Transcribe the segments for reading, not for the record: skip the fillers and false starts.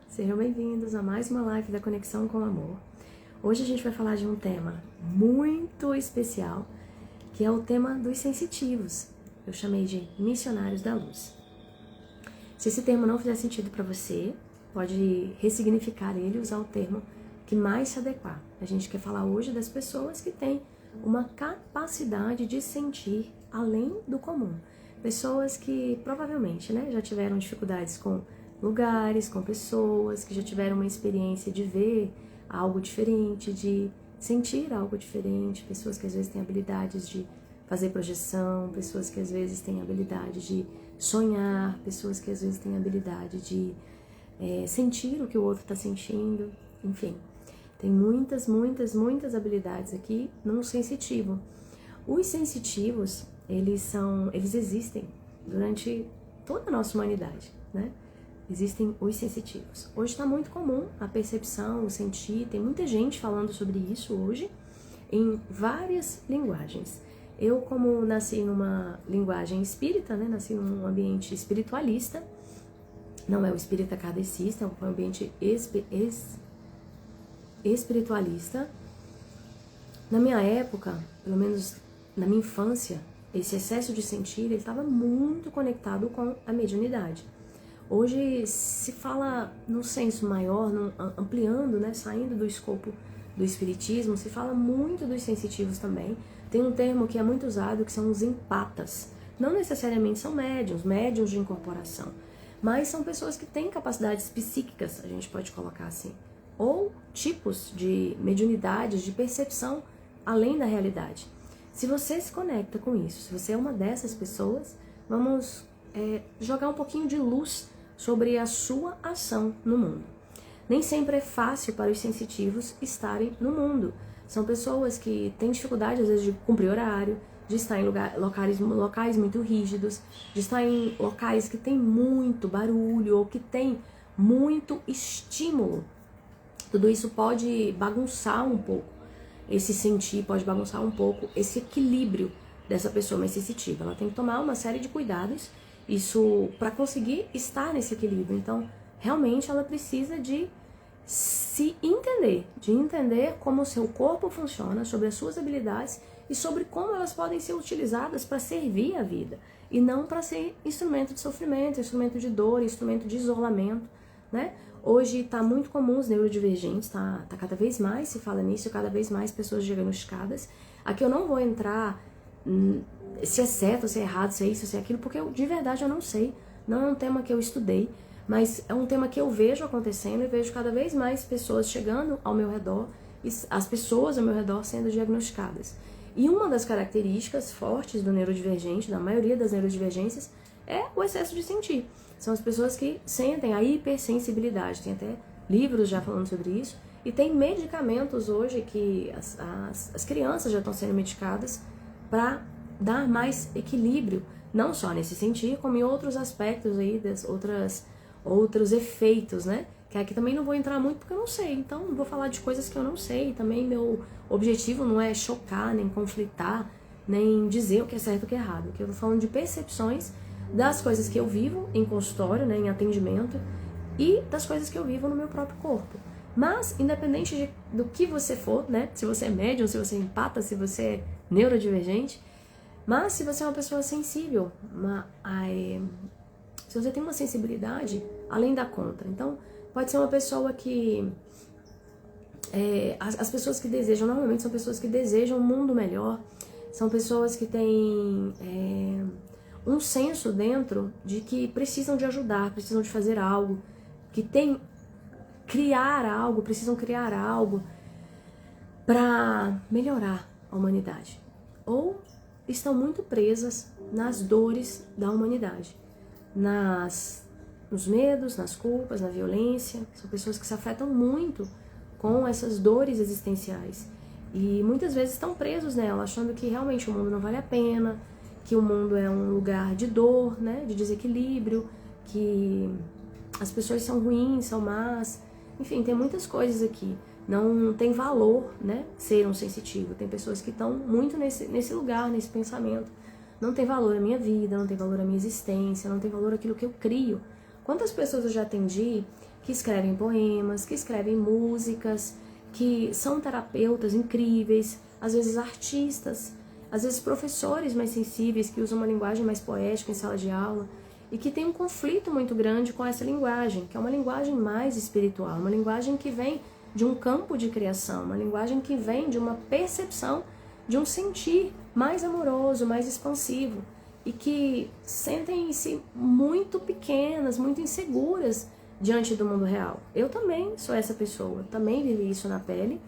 Sejam bem-vindos a mais uma live da Conexão com o Amor. Hoje a gente vai falar de um tema muito especial, que é o tema dos sensitivos. Eu chamei de missionários da luz. Se esse termo não fizer sentido para você, pode ressignificar ele e usar o termo que mais se adequar. A gente quer falar hoje das pessoas que têm uma capacidade de sentir além do comum. Pessoas que provavelmente já tiveram dificuldades com lugares, com pessoas, que já tiveram uma experiência de ver algo diferente, de sentir algo diferente, pessoas que às vezes têm habilidades de fazer projeção, pessoas que às vezes têm habilidade de sonhar, pessoas que às vezes têm habilidade de sentir o que o outro está sentindo, enfim. Tem muitas habilidades aqui no sensitivo. Os sensitivos, eles existem durante toda a nossa humanidade, né? Existem os sensitivos. Hoje está muito comum a percepção, o sentir, tem muita gente falando sobre isso hoje, em várias linguagens. Eu, como nasci numa linguagem espírita, nasci num ambiente espiritualista, não é o espírita kardecista, é um ambiente espiritualista. Na minha época, pelo menos na minha infância, esse excesso de sentir, ele estava muito conectado com a mediunidade. Hoje se fala no senso maior, ampliando, saindo do escopo do espiritismo, se fala muito dos sensitivos também. Tem um termo que é muito usado, que são os empatas. Não necessariamente são médiums de incorporação, mas são pessoas que têm capacidades psíquicas, a gente pode colocar assim, ou tipos de mediunidades, de percepção além da realidade. Se você se conecta com isso, se você é uma dessas pessoas, vamos jogar um pouquinho de luz sobre a sua ação no mundo. Nem sempre é fácil para os sensitivos estarem no mundo. São pessoas que têm dificuldade, às vezes, de cumprir horário, de estar em locais muito rígidos, de estar em locais que tem muito barulho ou que tem muito estímulo. Tudo isso pode bagunçar um pouco esse sentir, pode bagunçar um pouco esse equilíbrio dessa pessoa mais sensitiva. Ela tem que tomar uma série de cuidados, isso para conseguir estar nesse equilíbrio. Então, realmente ela precisa de se entender, de entender como o seu corpo funciona, sobre as suas habilidades e sobre como elas podem ser utilizadas para servir a vida e não para ser instrumento de sofrimento, instrumento de dor, instrumento de isolamento, né? Hoje está muito comum os neurodivergentes, tá cada vez mais se fala nisso, cada vez mais pessoas diagnosticadas. Aqui eu não vou entrar se é certo, se é errado, se é isso, se é aquilo, porque de verdade eu não sei. Não é um tema que eu estudei, mas é um tema que eu vejo acontecendo e vejo cada vez mais pessoas chegando ao meu redor e as pessoas ao meu redor sendo diagnosticadas. E uma das características fortes do neurodivergente, da maioria das neurodivergências, é o excesso de sentir. São as pessoas que sentem a hipersensibilidade. Tem até livros já falando sobre isso. E tem medicamentos hoje que as crianças já estão sendo medicadas para dar mais equilíbrio, não só nesse sentir, como em outros aspectos aí, outros efeitos, né? Que aqui também não vou entrar muito porque eu não sei. Então, não vou falar de coisas que eu não sei. Também meu objetivo não é chocar, nem conflitar, nem dizer o que é certo e o que é errado. Porque eu tô falando de percepções das coisas que eu vivo em consultório, em atendimento, e das coisas que eu vivo no meu próprio corpo. Mas, independente do que você for, se você é médium, se você é empata, se você é neurodivergente, mas se você é uma pessoa sensível, se você tem uma sensibilidade além da conta, então pode ser uma pessoa que... as pessoas que desejam, normalmente são pessoas que desejam um mundo melhor, são pessoas que têm um senso dentro de que precisam de ajudar, precisam de fazer algo, que precisam criar algo para melhorar a humanidade. Ou estão muito presas nas dores da humanidade, nos medos, nas culpas, na violência. São pessoas que se afetam muito com essas dores existenciais e muitas vezes estão presos nela, achando que realmente o mundo não vale a pena, que o mundo é um lugar de dor, de desequilíbrio, que as pessoas são ruins, são más, enfim, tem muitas coisas aqui. Não tem valor, ser um sensitivo. Tem pessoas que estão muito nesse lugar, nesse pensamento. Não tem valor a minha vida, não tem valor a minha existência, não tem valor aquilo que eu crio. Quantas pessoas eu já atendi que escrevem poemas, que escrevem músicas, que são terapeutas incríveis, às vezes artistas, às vezes professores mais sensíveis que usam uma linguagem mais poética em sala de aula e que tem um conflito muito grande com essa linguagem, que é uma linguagem mais espiritual, uma linguagem que vem de um campo de criação, uma linguagem que vem de uma percepção de um sentir mais amoroso, mais expansivo e que sentem-se muito pequenas, muito inseguras diante do mundo real. Eu também sou essa pessoa, também vivi isso na pele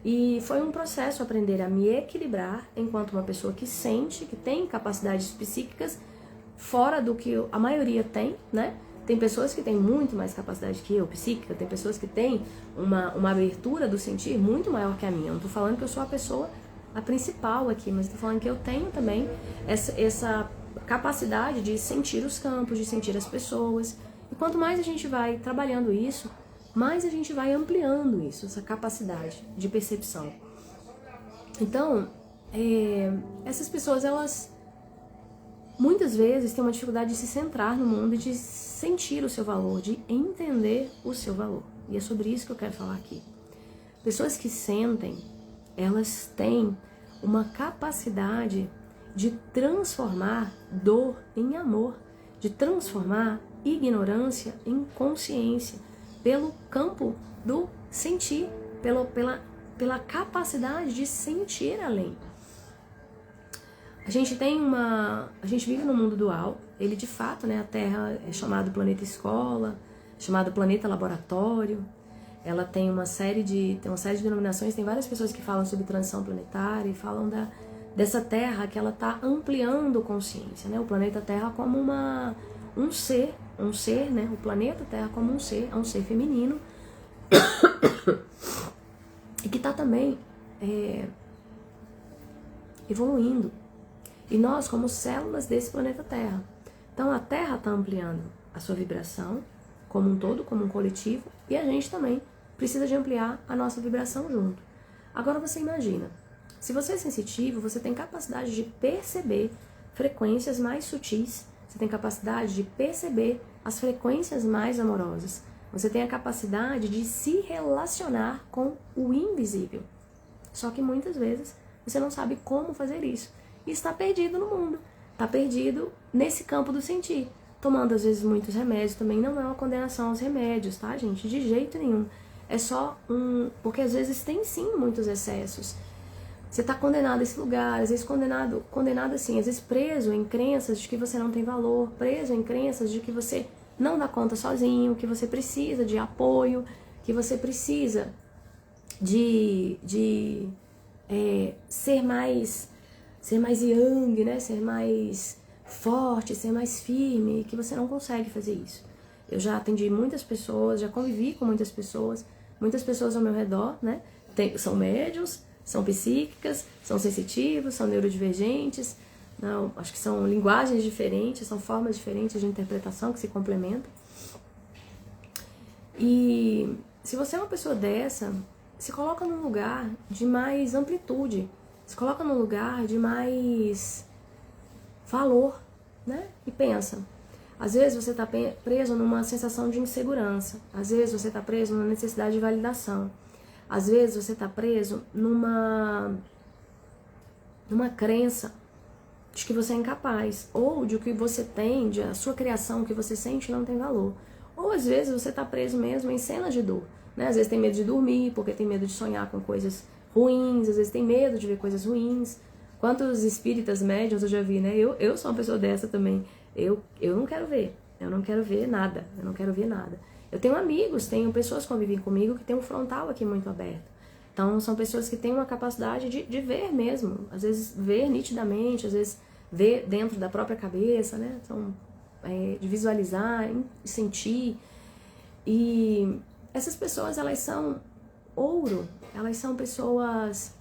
e foi um processo aprender a me equilibrar enquanto uma pessoa que sente, que tem capacidades psíquicas fora do que a maioria tem, né? Tem pessoas que têm muito mais capacidade que eu, psíquica, tem pessoas que têm uma abertura do sentir muito maior que a minha. Eu não tô falando que eu sou a principal aqui, mas tô falando que eu tenho também essa capacidade de sentir os campos, de sentir as pessoas. E quanto mais a gente vai trabalhando isso, mais a gente vai ampliando isso, essa capacidade de percepção. Então, essas pessoas, elas muitas vezes têm uma dificuldade de se centrar no mundo e de sentir o seu valor, de entender o seu valor. E é sobre isso que eu quero falar aqui. Pessoas que sentem, elas têm uma capacidade de transformar dor em amor, de transformar ignorância em consciência, pelo campo do sentir, pela capacidade de sentir além. A gente vive num mundo dual, ele de fato, né, a Terra é chamado planeta escola, chamado planeta laboratório, ela tem uma série de denominações, tem várias pessoas que falam sobre transição planetária e falam dessa Terra que ela está ampliando consciência, né, o planeta Terra como um ser, né, o planeta Terra como um ser, é um ser feminino, e que está também evoluindo. E nós, como células desse planeta Terra. Então, a Terra está ampliando a sua vibração, como um todo, como um coletivo, e a gente também precisa de ampliar a nossa vibração junto. Agora, você imagina, se você é sensitivo, você tem capacidade de perceber frequências mais sutis, você tem capacidade de perceber as frequências mais amorosas, você tem a capacidade de se relacionar com o invisível. Só que muitas vezes você não sabe como fazer isso. E está perdido no mundo, está perdido nesse campo do sentir, tomando às vezes muitos remédios, também não é uma condenação aos remédios, tá, gente? De jeito nenhum. É só porque às vezes tem sim muitos excessos. Você está condenado a esse lugar, às vezes condenado assim, às vezes preso em crenças de que você não tem valor, preso em crenças de que você não dá conta sozinho, que você precisa de apoio, que você precisa de ser mais yang, né? Ser mais forte, ser mais firme, que você não consegue fazer isso. Eu já atendi muitas pessoas, já convivi com muitas pessoas ao meu redor, né? São médiuns, são psíquicas, são sensitivos, são neurodivergentes, não, acho que são linguagens diferentes, são formas diferentes de interpretação que se complementam. E se você é uma pessoa dessa, se coloca num lugar de mais amplitude, se coloca num lugar de mais valor, né? E pensa, às vezes você está preso numa sensação de insegurança, às vezes você está preso numa necessidade de validação, às vezes você está preso numa crença de que você é incapaz, ou de que você tem, de a sua criação, que você sente não tem valor. Ou às vezes você está preso mesmo em cenas de dor, né? Às vezes tem medo de dormir, porque tem medo de sonhar com coisas ruins, às vezes tem medo de ver coisas ruins. Quantos espíritas médiuns eu já vi, né? Eu sou uma pessoa dessa também. Eu não quero ver, nada, eu não quero ver nada. Eu tenho amigos, tenho pessoas que convivem comigo que têm um frontal aqui muito aberto. Então são pessoas que têm uma capacidade de ver mesmo, às vezes ver nitidamente, às vezes ver dentro da própria cabeça, né? Então, de visualizar, sentir. E essas pessoas, elas são ouro, elas são pessoas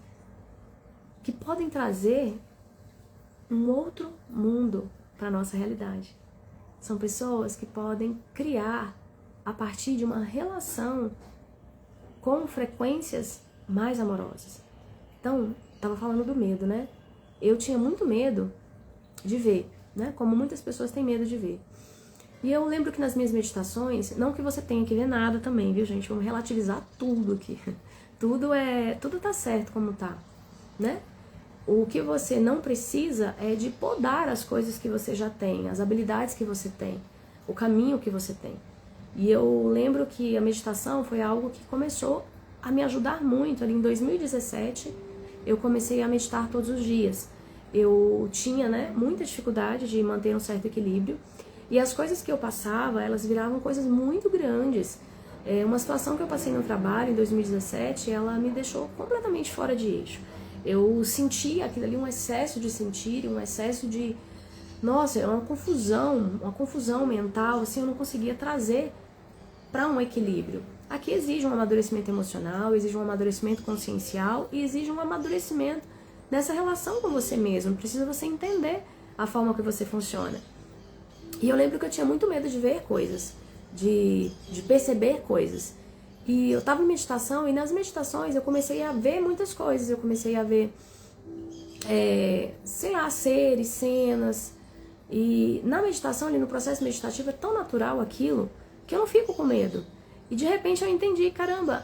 que podem trazer um outro mundo para a nossa realidade. São pessoas que podem criar a partir de uma relação com frequências mais amorosas. Então, estava falando do medo, né? Eu tinha muito medo de ver, né? Como muitas pessoas têm medo de ver. E eu lembro que nas minhas meditações, não que você tenha que ver nada também, viu, gente? Vamos relativizar tudo aqui. Tudo tá certo como tá, né? O que você não precisa é de podar as coisas que você já tem, as habilidades que você tem, o caminho que você tem. E eu lembro que a meditação foi algo que começou a me ajudar muito. Ali em 2017, eu comecei a meditar todos os dias. Eu tinha, né, muita dificuldade de manter um certo equilíbrio. E as coisas que eu passava, elas viravam coisas muito grandes. Uma situação que eu passei no trabalho em 2017, ela me deixou completamente fora de eixo. Eu sentia aquilo ali, um excesso de sentir, um excesso de... Nossa, é uma confusão mental, assim, eu não conseguia trazer para um equilíbrio. Aqui exige um amadurecimento emocional, exige um amadurecimento consciencial e exige um amadurecimento nessa relação com você mesmo. Precisa você entender a forma que você funciona. E eu lembro que eu tinha muito medo de ver coisas, de perceber coisas. E eu estava em meditação e nas meditações eu comecei a ver muitas coisas. Eu comecei a ver, sei lá, seres, cenas. E na meditação, ali no processo meditativo, é tão natural aquilo que eu não fico com medo. E de repente eu entendi, caramba,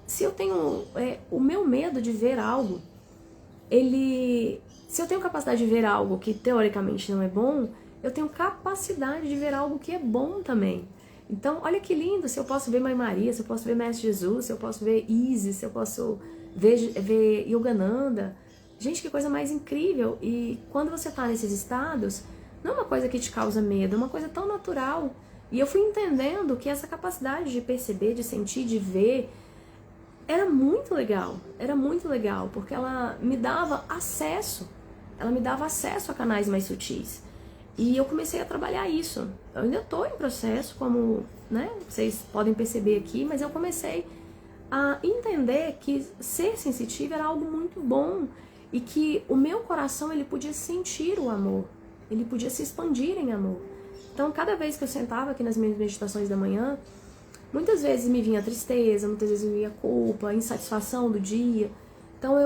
se eu tenho o meu medo de ver algo, se eu tenho capacidade de ver algo que teoricamente não é bom, eu tenho capacidade de ver algo que é bom também. Então, olha que lindo, se eu posso ver Mãe Maria, se eu posso ver Mestre Jesus, se eu posso ver Isis, se eu posso ver Yogananda. Gente, que coisa mais incrível. E quando você está nesses estados, não é uma coisa que te causa medo, é uma coisa tão natural. E eu fui entendendo que essa capacidade de perceber, de sentir, de ver, era muito legal, porque ela me dava acesso a canais mais sutis. E eu comecei a trabalhar isso. Eu ainda estou em processo, como, né, vocês podem perceber aqui, mas eu comecei a entender que ser sensitivo era algo muito bom e que o meu coração ele podia sentir o amor, ele podia se expandir em amor. Então, cada vez que eu sentava aqui nas minhas meditações da manhã, muitas vezes me vinha tristeza, muitas vezes me vinha culpa, insatisfação do dia. Então,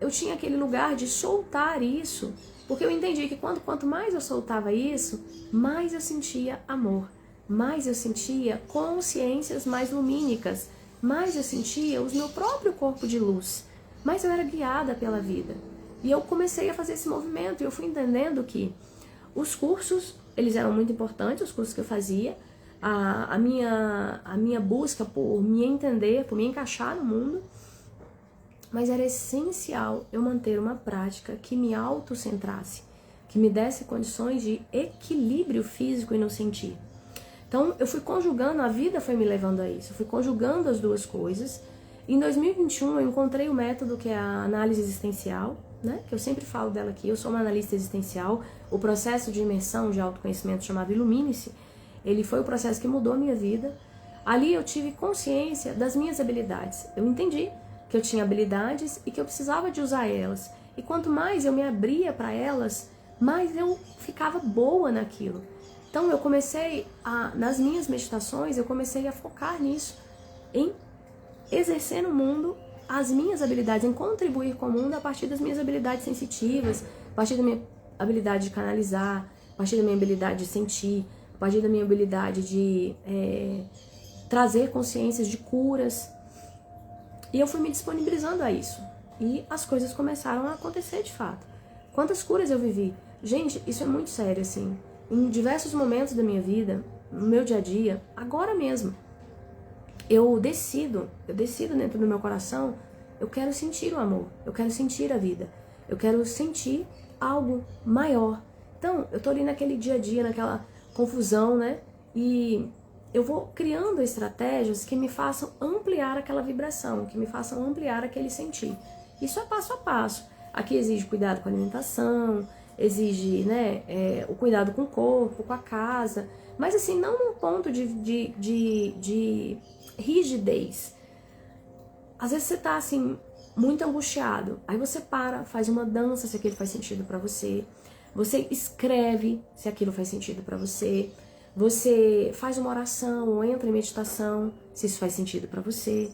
eu tinha aquele lugar de soltar isso, porque eu entendi que quanto mais eu soltava isso, mais eu sentia amor, mais eu sentia consciências mais lumínicas, mais eu sentia o meu próprio corpo de luz, mais eu era guiada pela vida. E eu comecei a fazer esse movimento e eu fui entendendo que os cursos, eles eram muito importantes, os cursos que eu fazia, a minha busca por me entender, por me encaixar no mundo, mas era essencial eu manter uma prática que me autocentrasse, que me desse condições de equilíbrio físico e no sentir. Então, eu fui conjugando, a vida foi me levando a isso, eu fui conjugando as duas coisas. Em 2021, eu encontrei o método que é a análise existencial, né? Que eu sempre falo dela aqui, eu sou uma analista existencial. O processo de imersão de autoconhecimento chamado Ilumine-se, ele foi o processo que mudou a minha vida. Ali eu tive consciência das minhas habilidades. Eu entendi que eu tinha habilidades e que eu precisava de usar elas. E quanto mais eu me abria para elas, mais eu ficava boa naquilo. Então eu comecei nas minhas meditações, eu comecei a focar nisso, em exercer no mundo as minhas habilidades, em contribuir com o mundo a partir das minhas habilidades sensitivas, a partir da minha habilidade de canalizar, a partir da minha habilidade de sentir, a partir da minha habilidade de trazer consciências de curas. E eu fui me disponibilizando a isso. E as coisas começaram a acontecer de fato. Quantas curas eu vivi? Gente, isso é muito sério, assim. Em diversos momentos da minha vida, no meu dia a dia, agora mesmo, eu decido dentro do meu coração, eu quero sentir o amor, eu quero sentir a vida, eu quero sentir algo maior. Então, eu tô ali naquele dia a dia, naquela confusão, né? E eu vou criando estratégias que me façam ampliar aquela vibração, que me façam ampliar aquele sentir. Isso é passo a passo. Aqui exige cuidado com a alimentação, exige, né, o cuidado com o corpo, com a casa, mas assim, não num ponto de rigidez. Às vezes você tá assim, muito angustiado, aí você para, faz uma dança se aquilo faz sentido pra você, você escreve se aquilo faz sentido pra você, você faz uma oração ou entra em meditação se isso faz sentido pra você,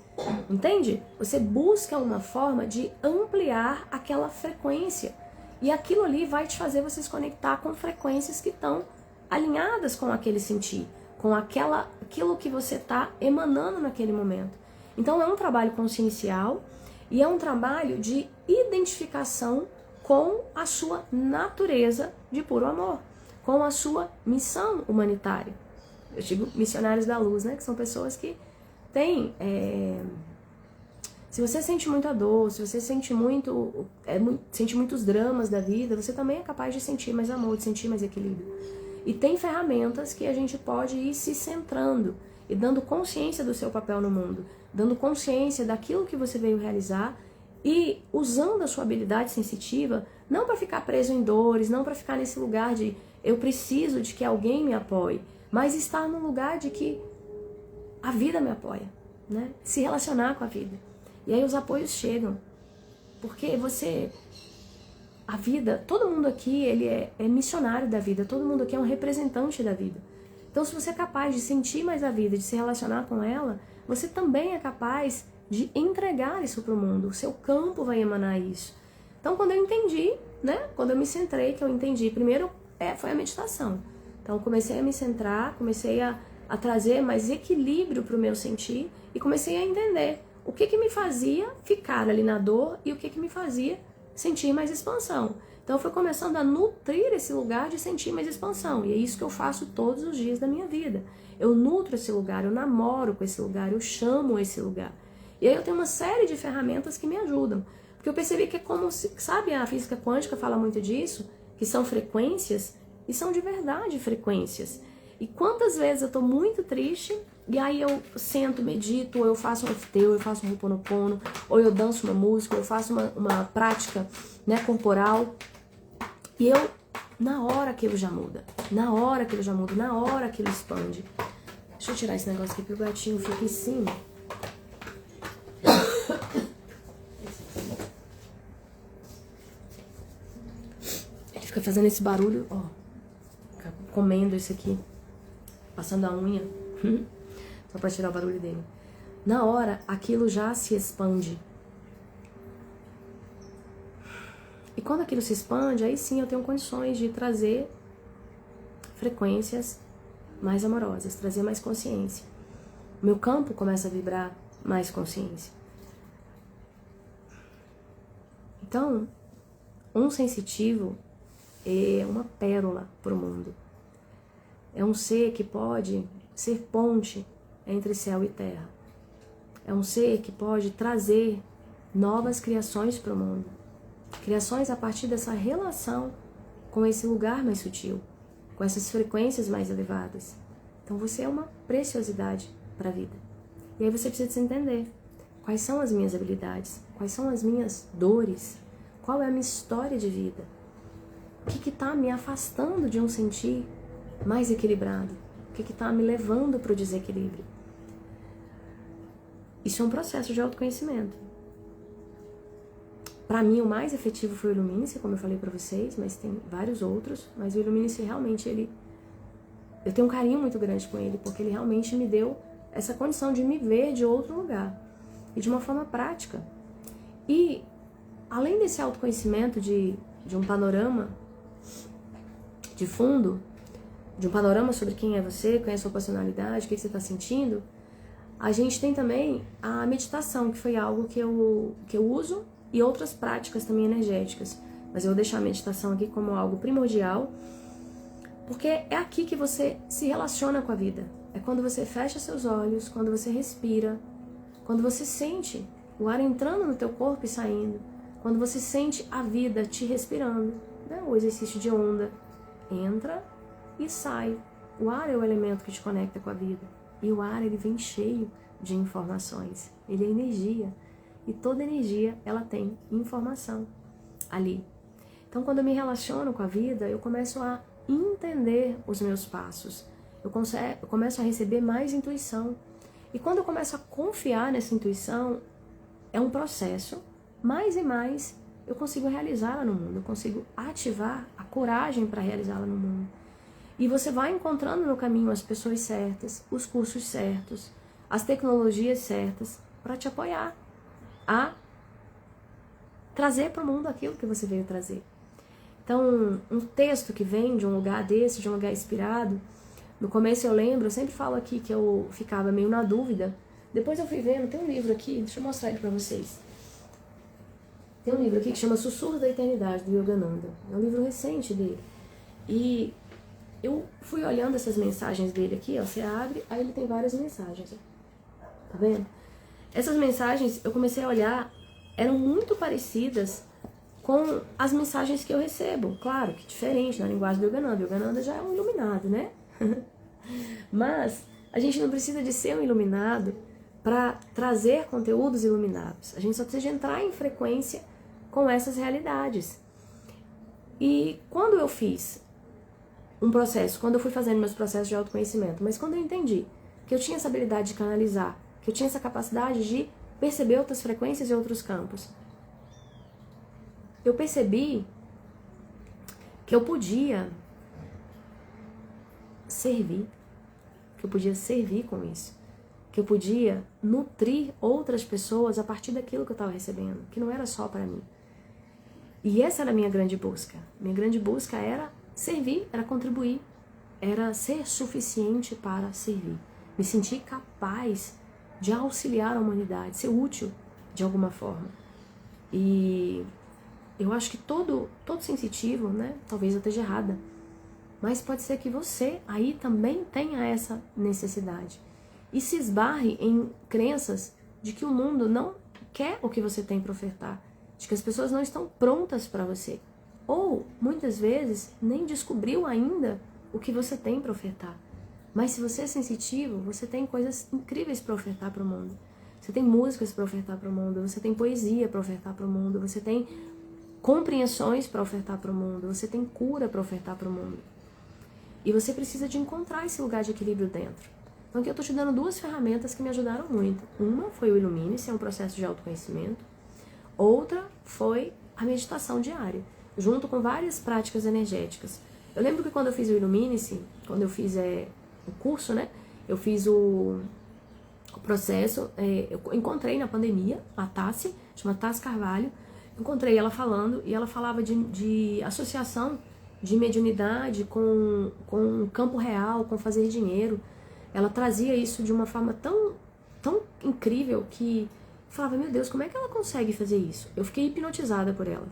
entende? Você busca uma forma de ampliar aquela frequência e aquilo ali vai te fazer você se conectar com frequências que estão alinhadas com aquele sentir, com aquilo que você está emanando naquele momento. Então é um trabalho consciencial e é um trabalho de identificação com a sua natureza de puro amor, com a sua missão humanitária. Eu digo missionários da luz, né? Que são pessoas que têm... Se você sente muita dor, se você sente muitos dramas da vida, você também é capaz de sentir mais amor, de sentir mais equilíbrio. E tem ferramentas que a gente pode ir se centrando e dando consciência do seu papel no mundo, dando consciência daquilo que você veio realizar e usando a sua habilidade sensitiva, não para ficar preso em dores, não para ficar nesse lugar de eu preciso de que alguém me apoie, mas estar no lugar de que a vida me apoia, né? Se relacionar com a vida. E aí os apoios chegam, porque a vida, todo mundo aqui ele é missionário da vida, todo mundo aqui é um representante da vida. Então se você é capaz de sentir mais a vida, de se relacionar com ela, você também é capaz de entregar isso para o mundo, o seu campo vai emanar isso. Então quando eu entendi, né, quando eu me centrei, que eu entendi, primeiro foi a meditação. Então comecei a me centrar, comecei a trazer mais equilíbrio para o meu sentir e comecei a entender o que me fazia ficar ali na dor e o que me fazia sentir mais expansão. Então eu fui começando a nutrir esse lugar de sentir mais expansão. E é isso que eu faço todos os dias da minha vida. Eu nutro esse lugar, eu namoro com esse lugar, eu chamo esse lugar. E aí eu tenho uma série de ferramentas que me ajudam. Porque eu percebi que é como, sabe, a física quântica fala muito disso, que são frequências, e são de verdade frequências. E quantas vezes eu tô muito triste, e aí eu sento, medito, ou eu faço um FT, ou eu faço um Ho'oponopono, ou eu danço uma música, ou eu faço uma prática, né, corporal. E eu, na hora aquilo já muda. Na hora aquilo já muda, na hora aquilo expande. Deixa eu tirar esse negócio aqui, porque o gatinho fica em cima. Ele fica fazendo esse barulho, ó. Fica comendo isso aqui. Passando a unha. Só pra tirar o barulho dele. Na hora, aquilo já se expande. E quando aquilo se expande, aí sim eu tenho condições de trazer frequências mais amorosas, trazer mais consciência. O meu campo começa a vibrar mais consciência. Então, um sensitivo é uma pérola para o mundo. É um ser que pode ser ponte entre céu e terra. É um ser que pode trazer novas criações para o mundo. Criações a partir dessa relação com esse lugar mais sutil, com essas frequências mais elevadas. Então você é uma preciosidade para a vida. E aí você precisa se entender quais são as minhas habilidades, quais são as minhas dores, qual é a minha história de vida, o que está me afastando de um sentir mais equilibrado, o que está me levando para o desequilíbrio. Isso é um processo de autoconhecimento. Para mim, o mais efetivo foi o Illumince, como eu falei para vocês, mas tem vários outros. Mas o Illumince realmente, eu tenho um carinho muito grande com ele, porque ele realmente me deu essa condição de me ver de outro lugar e de uma forma prática. E, além desse autoconhecimento de um panorama de fundo, de um panorama sobre quem é você, qual é a sua personalidade, o que você está sentindo, a gente tem também a meditação, que foi algo que eu uso, e outras práticas também energéticas. Mas eu vou deixar a meditação aqui como algo primordial, porque é aqui que você se relaciona com a vida. É quando você fecha seus olhos, quando você respira, quando você sente o ar entrando no teu corpo e saindo, quando você sente a vida te respirando, né? O exercício de onda. Entra e sai. O ar é o elemento que te conecta com a vida. E o ar, ele vem cheio de informações. Ele é energia. E toda energia, ela tem informação ali. Então, quando eu me relaciono com a vida, eu começo a entender os meus passos. Eu começo a receber mais intuição. E quando eu começo a confiar nessa intuição, é um processo, mais e mais eu consigo realizá-la no mundo. Eu consigo ativar a coragem para realizá-la no mundo. E você vai encontrando no caminho as pessoas certas, os cursos certos, as tecnologias certas para te apoiar a trazer para o mundo aquilo que você veio trazer. Então, um texto que vem de um lugar desse, de um lugar inspirado, no começo eu lembro, eu sempre falo aqui que eu ficava meio na dúvida. Depois eu fui vendo, tem um livro aqui, deixa eu mostrar ele pra vocês. Tem um livro aqui que chama Sussurros da Eternidade, do Yogananda. É um livro recente dele. E eu fui olhando essas mensagens dele aqui, ó, você abre, aí ele tem várias mensagens, ó. Tá vendo? Essas mensagens, eu comecei a olhar, eram muito parecidas com as mensagens que eu recebo. Claro que diferente na linguagem do Yogananda. O Yogananda já é um iluminado, né? Mas a gente não precisa de ser um iluminado para trazer conteúdos iluminados. A gente só precisa de entrar em frequência com essas realidades. E quando eu fiz um processo, quando eu fui fazendo meus processos de autoconhecimento, mas quando eu entendi que eu tinha essa habilidade de canalizar, que eu tinha essa capacidade de perceber outras frequências e outros campos, eu percebi que eu podia servir, que eu podia servir com isso, que eu podia nutrir outras pessoas a partir daquilo que eu estava recebendo, que não era só para mim. E essa era a minha grande busca. Minha grande busca era servir, era contribuir, era ser suficiente para servir. Me sentir capaz de auxiliar a humanidade, ser útil de alguma forma. E eu acho que todo sensitivo, né? Talvez eu esteja errada, mas pode ser que você aí também tenha essa necessidade. E se esbarre em crenças de que o mundo não quer o que você tem para ofertar, de que as pessoas não estão prontas para você. Ou, muitas vezes, nem descobriu ainda o que você tem para ofertar. Mas se você é sensitivo, você tem coisas incríveis para ofertar para o mundo. Você tem músicas para ofertar para o mundo, você tem poesia para ofertar para o mundo, você tem compreensões para ofertar para o mundo, você tem cura para ofertar para o mundo. E você precisa de encontrar esse lugar de equilíbrio dentro. Então aqui eu estou te dando duas ferramentas que me ajudaram muito. Uma foi o Ilumine-se, é um processo de autoconhecimento. Outra foi a meditação diária, junto com várias práticas energéticas. Eu lembro que quando eu fiz o Ilumine-se, quando eu fiz o curso, né? Eu fiz o processo, eu encontrei na pandemia a Tassi, chama Tassi Carvalho, encontrei ela falando, e ela falava de associação de mediunidade com campo real, com fazer dinheiro. Ela trazia isso de uma forma tão incrível que falava, meu Deus, como é que ela consegue fazer isso? Eu fiquei hipnotizada por ela,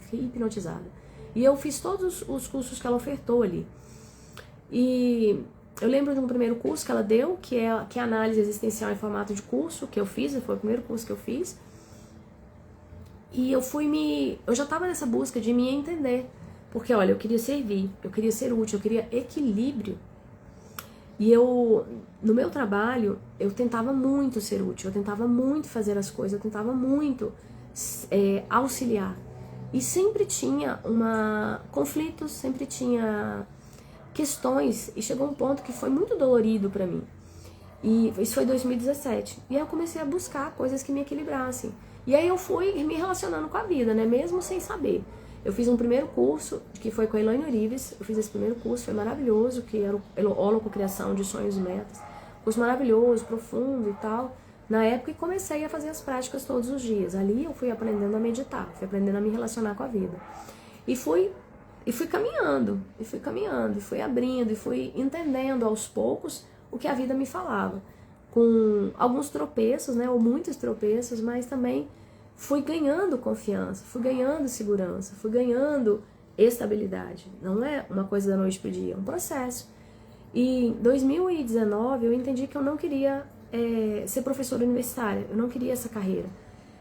E eu fiz todos os cursos que ela ofertou ali. E eu lembro de um primeiro curso que ela deu, que é análise existencial em formato de curso, que eu fiz, foi o primeiro curso que eu fiz. E eu já estava nessa busca de me entender. Porque, olha, eu queria servir, eu queria ser útil, eu queria equilíbrio. E no meu trabalho, eu tentava muito ser útil, eu tentava muito fazer as coisas, eu tentava muito auxiliar. E sempre tinha conflitos, sempre tinha questões, e chegou um ponto que foi muito dolorido pra mim. E isso foi em 2017. E aí eu comecei a buscar coisas que me equilibrassem. E aí eu fui me relacionando com a vida, né? Mesmo sem saber. Eu fiz um primeiro curso, que foi com a Elaine Orives. Eu fiz esse primeiro curso, foi maravilhoso, que era o Holococriação de Sonhos e Metas. Curso maravilhoso, profundo e tal. Na época, e comecei a fazer as práticas todos os dias. Ali eu fui aprendendo a meditar, fui aprendendo a me relacionar com a vida. E fui caminhando, e fui abrindo, e fui entendendo aos poucos o que a vida me falava. Com alguns tropeços, né, ou muitos tropeços, mas também fui ganhando confiança, fui ganhando segurança, fui ganhando estabilidade. Não é uma coisa da noite pro dia, é um processo. E em 2019 eu entendi que eu não queria ser professora universitária, eu não queria essa carreira.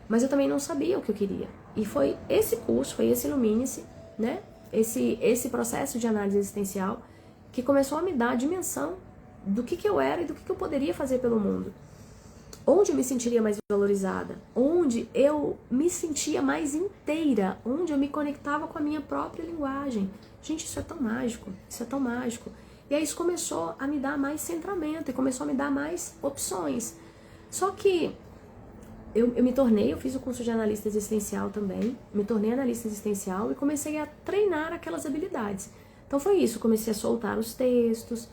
Mas eu também não sabia o que eu queria. E foi esse curso, foi esse Ilumine-se, né? Esse processo de análise existencial que começou a me dar a dimensão do que eu era e do que eu poderia fazer pelo mundo. Onde eu me sentiria mais valorizada, onde eu me sentia mais inteira, onde eu me conectava com a minha própria linguagem. Gente, isso é tão mágico, isso é tão mágico. E aí isso começou a me dar mais centramento e começou a me dar mais opções. Só que eu fiz o curso de analista existencial também, me tornei analista existencial e comecei a treinar aquelas habilidades. Então foi isso, comecei a soltar os textos,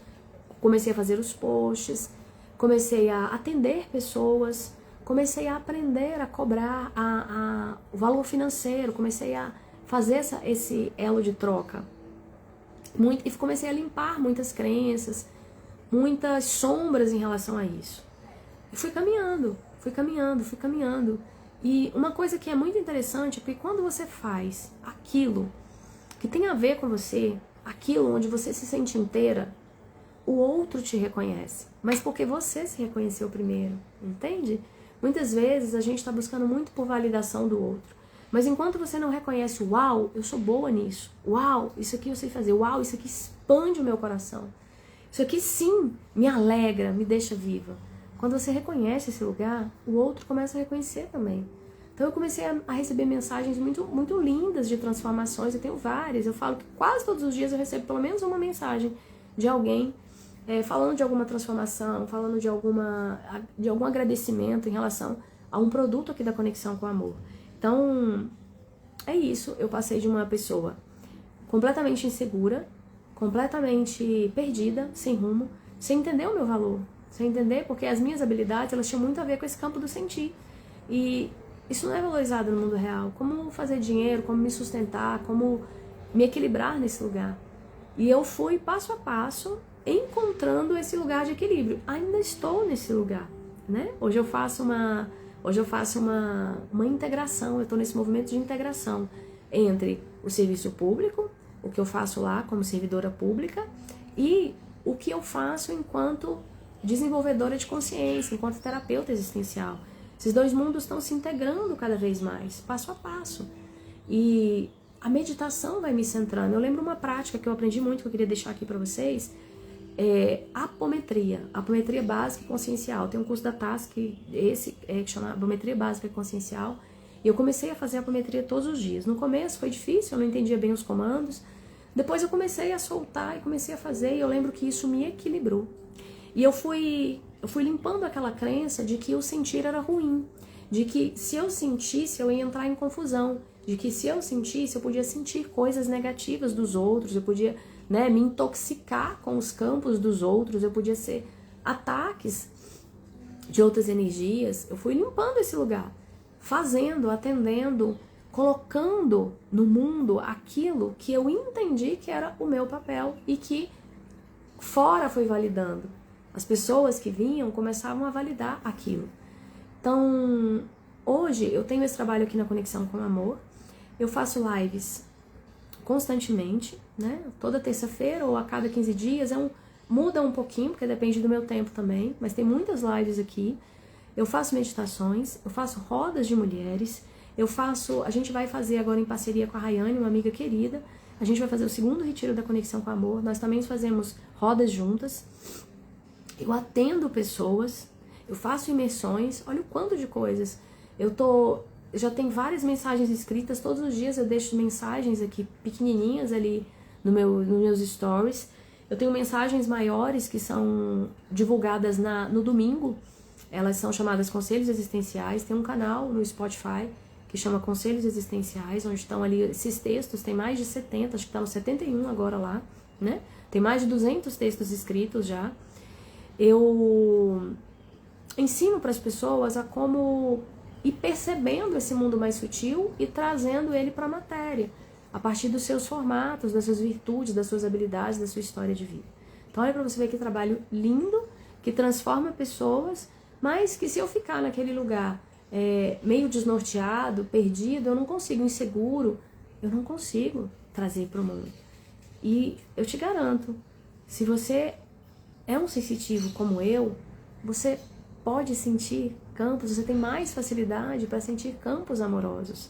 comecei a fazer os posts, comecei a atender pessoas, comecei a aprender a cobrar o valor financeiro, comecei a fazer esse elo de troca. E comecei a limpar muitas crenças, muitas sombras em relação a isso. E fui caminhando. E uma coisa que é muito interessante é porque quando você faz aquilo que tem a ver com você, aquilo onde você se sente inteira, o outro te reconhece. Mas porque você se reconheceu primeiro, entende? Muitas vezes a gente está buscando muito por validação do outro. Mas enquanto você não reconhece, uau, eu sou boa nisso. Uau, isso aqui eu sei fazer. Uau, isso aqui expande o meu coração. Isso aqui sim me alegra, me deixa viva. Quando você reconhece esse lugar, o outro começa a reconhecer também. Então eu comecei a receber mensagens muito, muito lindas de transformações. Eu tenho várias. Eu falo que quase todos os dias eu recebo pelo menos uma mensagem de alguém falando de alguma transformação, falando de algum agradecimento em relação a um produto aqui da Conexão com o Amor. Então, é isso. Eu passei de uma pessoa completamente insegura, completamente perdida, sem rumo, sem entender o meu valor, sem entender porque as minhas habilidades, elas tinham muito a ver com esse campo do sentir. E isso não é valorizado no mundo real. Como fazer dinheiro, como me sustentar, como me equilibrar nesse lugar. E eu fui passo a passo encontrando esse lugar de equilíbrio. Ainda estou nesse lugar, né? Hoje eu faço uma integração, eu estou nesse movimento de integração entre o serviço público, o que eu faço lá como servidora pública, e o que eu faço enquanto desenvolvedora de consciência, enquanto terapeuta existencial. Esses dois mundos estão se integrando cada vez mais, passo a passo. E a meditação vai me centrando. Eu lembro uma prática que eu aprendi muito, que eu queria deixar aqui para vocês, apometria básica e consciencial. Tem um curso da TASC, que chama Apometria Básica e Consciencial, e eu comecei a fazer apometria todos os dias. No começo foi difícil, eu não entendia bem os comandos, depois eu comecei a soltar e comecei a fazer, e eu lembro que isso me equilibrou. E eu fui limpando aquela crença de que o sentir era ruim, de que se eu sentisse eu ia entrar em confusão, de que se eu sentisse eu podia sentir coisas negativas dos outros, eu podia me intoxicar com os campos dos outros, eu podia ser ataques de outras energias. Eu fui limpando esse lugar, fazendo, atendendo, colocando no mundo aquilo que eu entendi que era o meu papel e que fora foi validando. As pessoas que vinham começavam a validar aquilo. Então, hoje eu tenho esse trabalho aqui na Conexão com o Amor. Eu faço lives constantemente, né? Toda terça-feira ou a cada 15 dias. Muda um pouquinho, porque depende do meu tempo também, mas tem muitas lives aqui. Eu faço meditações, eu faço rodas de mulheres, a gente vai fazer agora em parceria com a Rayane, uma amiga querida, a gente vai fazer o segundo retiro da Conexão com o Amor. Nós também fazemos rodas juntas. Eu atendo pessoas, eu faço imersões, olha o quanto de coisas. Eu já tenho várias mensagens escritas, todos os dias eu deixo mensagens aqui pequenininhas ali nos meus stories. Eu tenho mensagens maiores que são divulgadas no domingo, elas são chamadas Conselhos Existenciais. Tem um canal no Spotify que chama Conselhos Existenciais, onde estão ali esses textos, tem mais de 70, acho que está no 71 agora lá, né? Tem mais de 200 textos escritos já. Eu ensino para as pessoas a como ir percebendo esse mundo mais sutil e trazendo ele para a matéria, a partir dos seus formatos, das suas virtudes, das suas habilidades, da sua história de vida. Então olha para você ver que trabalho lindo, que transforma pessoas, mas que se eu ficar naquele lugar meio desnorteado, perdido, eu não consigo, inseguro, eu não consigo trazer para o mundo. E eu te garanto, se você é um sensitivo como eu, você pode sentir campos, você tem mais facilidade para sentir campos amorosos,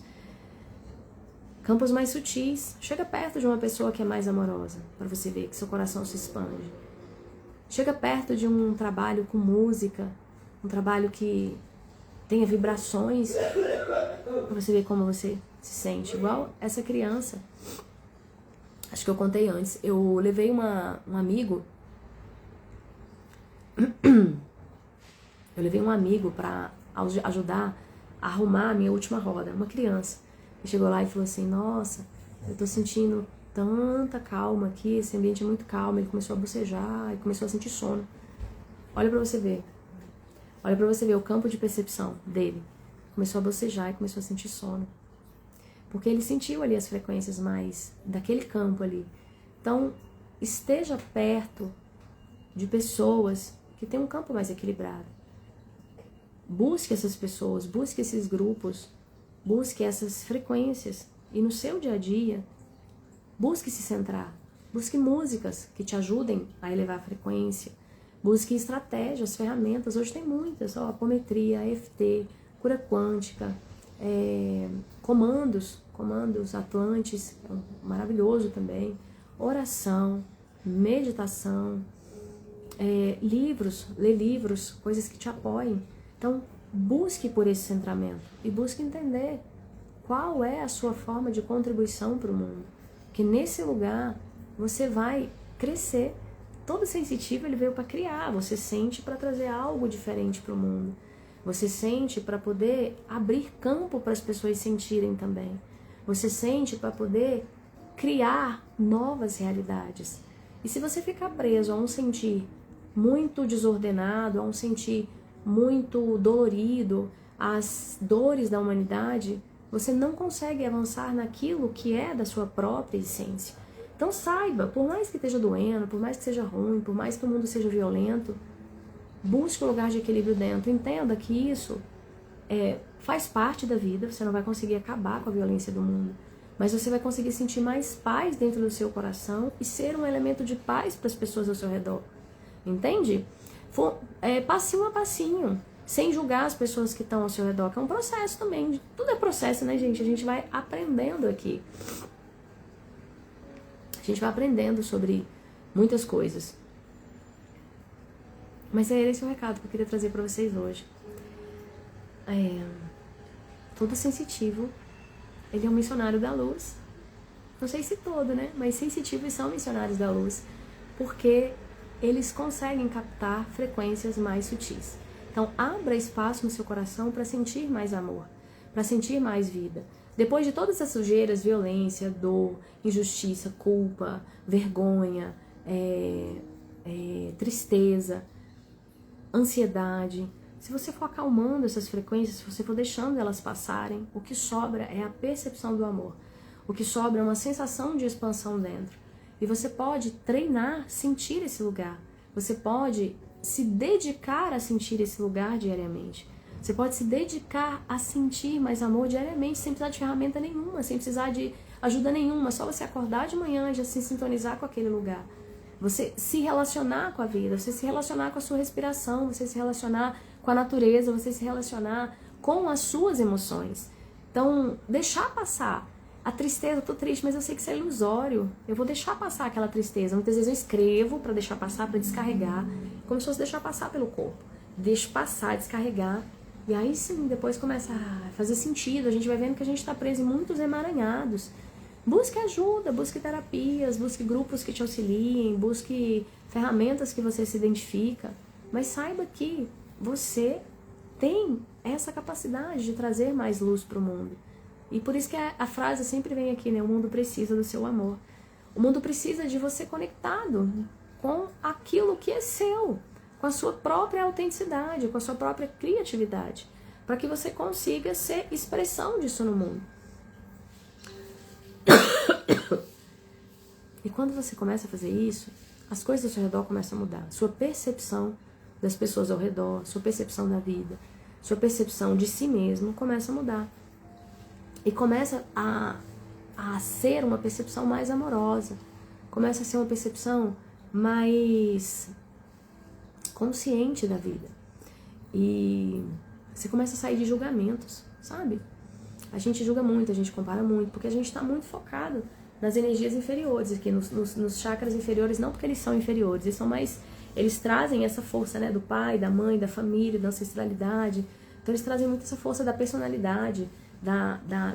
campos mais sutis. Chega perto de uma pessoa que é mais amorosa, para você ver que seu coração se expande. Chega perto de um trabalho com música, um trabalho que tenha vibrações, para você ver como você se sente. Igual essa criança, acho que eu contei antes, eu levei um amigo para ajudar a arrumar a minha última roda, uma criança. Ele chegou lá e falou assim: nossa, eu tô sentindo tanta calma aqui, esse ambiente é muito calmo. Ele começou a bocejar e começou a sentir sono. Olha pra você ver o campo de percepção dele. Começou a bocejar e começou a sentir sono. porque ele sentiu ali as frequências mais daquele campo ali. Então, esteja perto de pessoas que têm um campo mais equilibrado. Busque essas pessoas, busque esses grupos, busque essas frequências. E no seu dia a dia, busque se centrar. Busque músicas que te ajudem a elevar a frequência. Busque estratégias, ferramentas. Hoje tem muitas. Apometria, EFT, cura quântica, comandos Atlantes, maravilhoso também. Oração, meditação, livros, ler livros, coisas que te apoiem. Então, busque por esse centramento e busque entender qual é a sua forma de contribuição para o mundo. Que nesse lugar você vai crescer. Todo sensitivo ele veio para criar, você sente para trazer algo diferente para o mundo. Você sente para poder abrir campo para as pessoas sentirem também. Você sente para poder criar novas realidades. E se você ficar preso a um sentir muito desordenado, a um sentir muito dolorido, às dores da humanidade, você não consegue avançar naquilo que é da sua própria essência. Então saiba, por mais que esteja doendo, por mais que seja ruim, por mais que o mundo seja violento, busque um lugar de equilíbrio dentro. Entenda que isso faz parte da vida, você não vai conseguir acabar com a violência do mundo, mas você vai conseguir sentir mais paz dentro do seu coração e ser um elemento de paz para as pessoas ao seu redor. Entende? Passinho a passinho, sem julgar as pessoas que estão ao seu redor, que é um processo também. Tudo é processo, né, gente? A gente vai aprendendo aqui. A gente vai aprendendo sobre muitas coisas. Mas é esse o recado que eu queria trazer para vocês hoje. Todo sensitivo, ele é um missionário da luz. Não sei se todo, né? Mas sensitivos são missionários da luz, porque eles conseguem captar frequências mais sutis. Então, abra espaço no seu coração para sentir mais amor, para sentir mais vida. Depois de todas essas sujeiras, violência, dor, injustiça, culpa, vergonha, tristeza, ansiedade, se você for acalmando essas frequências, se você for deixando elas passarem, o que sobra é a percepção do amor. O que sobra é uma sensação de expansão dentro. E você pode treinar, sentir esse lugar. Você pode se dedicar a sentir esse lugar diariamente. Você pode se dedicar a sentir mais amor diariamente, sem precisar de ferramenta nenhuma, sem precisar de ajuda nenhuma. Só você acordar de manhã e já se sintonizar com aquele lugar. Você se relacionar com a vida, você se relacionar com a sua respiração, você se relacionar com a natureza, você se relacionar com as suas emoções. Então, deixar passar. A tristeza, eu tô triste, mas eu sei que isso é ilusório. Eu vou deixar passar aquela tristeza. Muitas vezes eu escrevo para deixar passar, para descarregar, como se fosse deixar passar pelo corpo. Deixo passar, descarregar. E aí sim, depois começa a fazer sentido. A gente vai vendo que a gente está preso em muitos emaranhados. Busque ajuda, busque terapias, busque grupos que te auxiliem, busque ferramentas que você se identifica. Mas saiba que você tem essa capacidade de trazer mais luz para o mundo. E por isso que a frase sempre vem aqui, né? O mundo precisa do seu amor. O mundo precisa de você conectado com aquilo que é seu, com a sua própria autenticidade, com a sua própria criatividade, para que você consiga ser expressão disso no mundo. E quando você começa a fazer isso, as coisas ao seu redor começam a mudar. Sua percepção das pessoas ao redor, sua percepção da vida, sua percepção de si mesmo começa a mudar. E começa a ser uma percepção mais amorosa. Começa a ser uma percepção mais consciente da vida. E você começa a sair de julgamentos, sabe? A gente julga muito, a gente compara muito, porque a gente está muito focado nas energias inferiores, aqui nos chakras inferiores, não porque eles são inferiores, eles trazem essa força, né, do pai, da mãe, da família, da ancestralidade. Então eles trazem muito essa força da personalidade,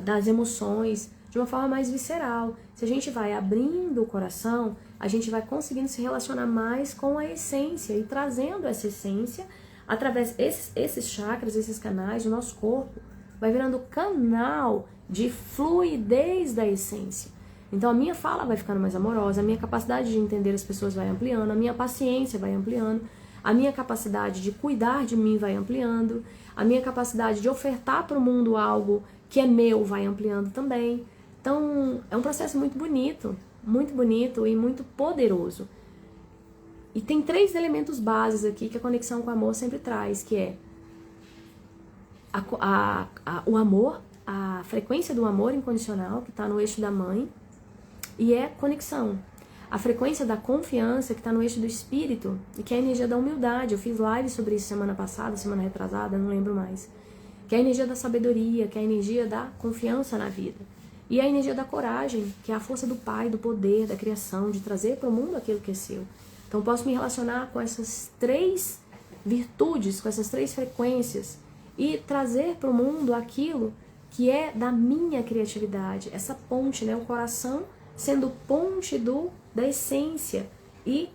das emoções, de uma forma mais visceral. Se a gente vai abrindo o coração, a gente vai conseguindo se relacionar mais com a essência e trazendo essa essência através esses chakras, esses canais, o nosso corpo vai virando canal de fluidez da essência. Então a minha fala vai ficando mais amorosa, a minha capacidade de entender as pessoas vai ampliando, a minha paciência vai ampliando, a minha capacidade de cuidar de mim vai ampliando, a minha capacidade de ofertar para o mundo algo que é meu vai ampliando também. Então, é um processo muito bonito e muito poderoso. E tem 3 elementos básicos aqui que a conexão com o amor sempre traz, que é o amor, a frequência do amor incondicional, que está no eixo da mãe, e é conexão. A frequência da confiança, que está no eixo do espírito, e que é a energia da humildade. Eu fiz live sobre isso semana passada, semana retrasada, não lembro mais. Que é a energia da sabedoria, que é a energia da confiança na vida. E a energia da coragem, que é a força do Pai, do poder, da criação, de trazer para o mundo aquilo que é seu. Então, eu posso me relacionar com essas 3 virtudes, com essas 3 frequências, e trazer para o mundo aquilo que é da minha criatividade. Essa ponte, né? O coração sendo ponte da essência e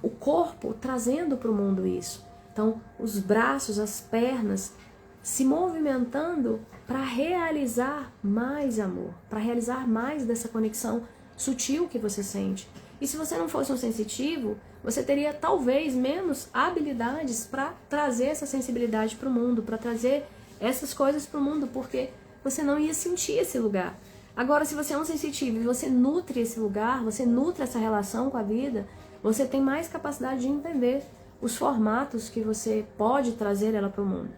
o corpo trazendo para o mundo isso. Então, os braços, as pernas se movimentando para realizar mais amor, para realizar mais dessa conexão sutil que você sente. E se você não fosse um sensitivo, você teria talvez menos habilidades para trazer essa sensibilidade para o mundo, para trazer essas coisas para o mundo, porque você não ia sentir esse lugar. Agora, se você é um sensitivo e você nutre esse lugar, você nutre essa relação com a vida, você tem mais capacidade de entender os formatos que você pode trazer ela para o mundo.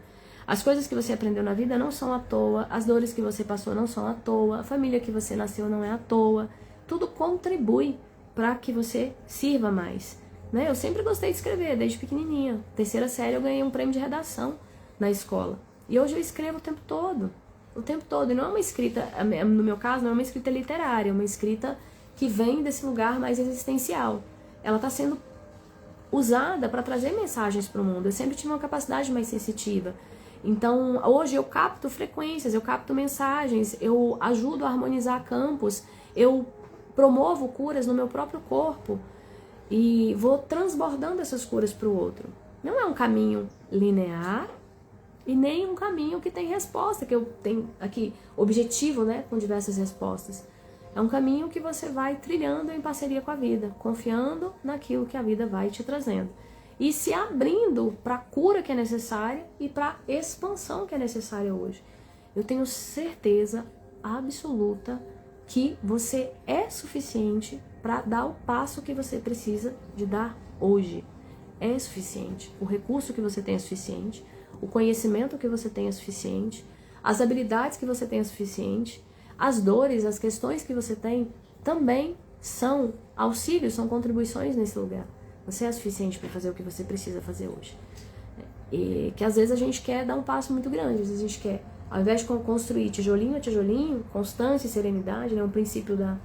As coisas que você aprendeu na vida não são à toa, as dores que você passou não são à toa, a família que você nasceu não é à toa. Tudo contribui para que você sirva mais. Né? Eu sempre gostei de escrever, desde pequenininha. 3ª série eu ganhei um prêmio de redação na escola. E hoje eu escrevo o tempo todo. O tempo todo. E não é uma escrita, no meu caso, não é uma escrita literária, é uma escrita que vem desse lugar mais existencial. Ela está sendo usada para trazer mensagens para o mundo. Eu sempre tive uma capacidade mais sensitiva. Então, hoje eu capto frequências, eu capto mensagens, eu ajudo a harmonizar campos, eu promovo curas no meu próprio corpo e vou transbordando essas curas para o outro. Não é um caminho linear e nem um caminho que tem resposta, que eu tenho aqui objetivo, né, com diversas respostas. É um caminho que você vai trilhando em parceria com a vida, confiando naquilo que a vida vai te trazendo. E se abrindo para a cura que é necessária e para a expansão que é necessária hoje. Eu tenho certeza absoluta que você é suficiente para dar o passo que você precisa de dar hoje. É suficiente. O recurso que você tem é suficiente. O conhecimento que você tem é suficiente. As habilidades que você tem é suficiente. As dores, as questões que você tem também são auxílios, são contribuições nesse lugar. Você é suficiente para fazer o que você precisa fazer hoje. E que às vezes a gente quer dar um passo muito grande. Às vezes a gente quer, ao invés de construir tijolinho a tijolinho, constância e serenidade, né, um princípio da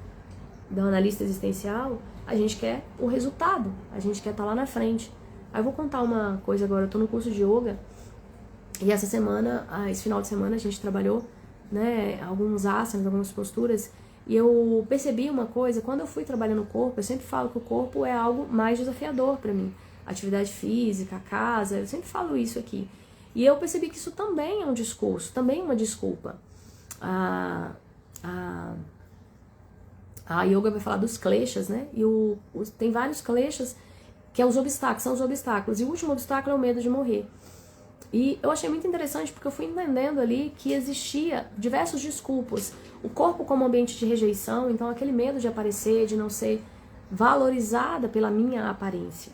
analista existencial, a gente quer o resultado. A gente quer estar lá na frente. Aí eu vou contar uma coisa agora. Eu estou no curso de yoga e esse final de semana a gente trabalhou, né, alguns asanas, algumas posturas. E eu percebi uma coisa, quando eu fui trabalhando o corpo, eu sempre falo que o corpo é algo mais desafiador para mim. Atividade física, a casa, eu sempre falo isso aqui. E eu percebi que isso também é um discurso, também é uma desculpa. A yoga vai falar dos kleshas, né? E tem vários kleshas, que é são os obstáculos. E o último obstáculo é o medo de morrer. E eu achei muito interessante porque eu fui entendendo ali que existia diversos desculpas. O corpo como ambiente de rejeição, então aquele medo de aparecer, de não ser valorizada pela minha aparência.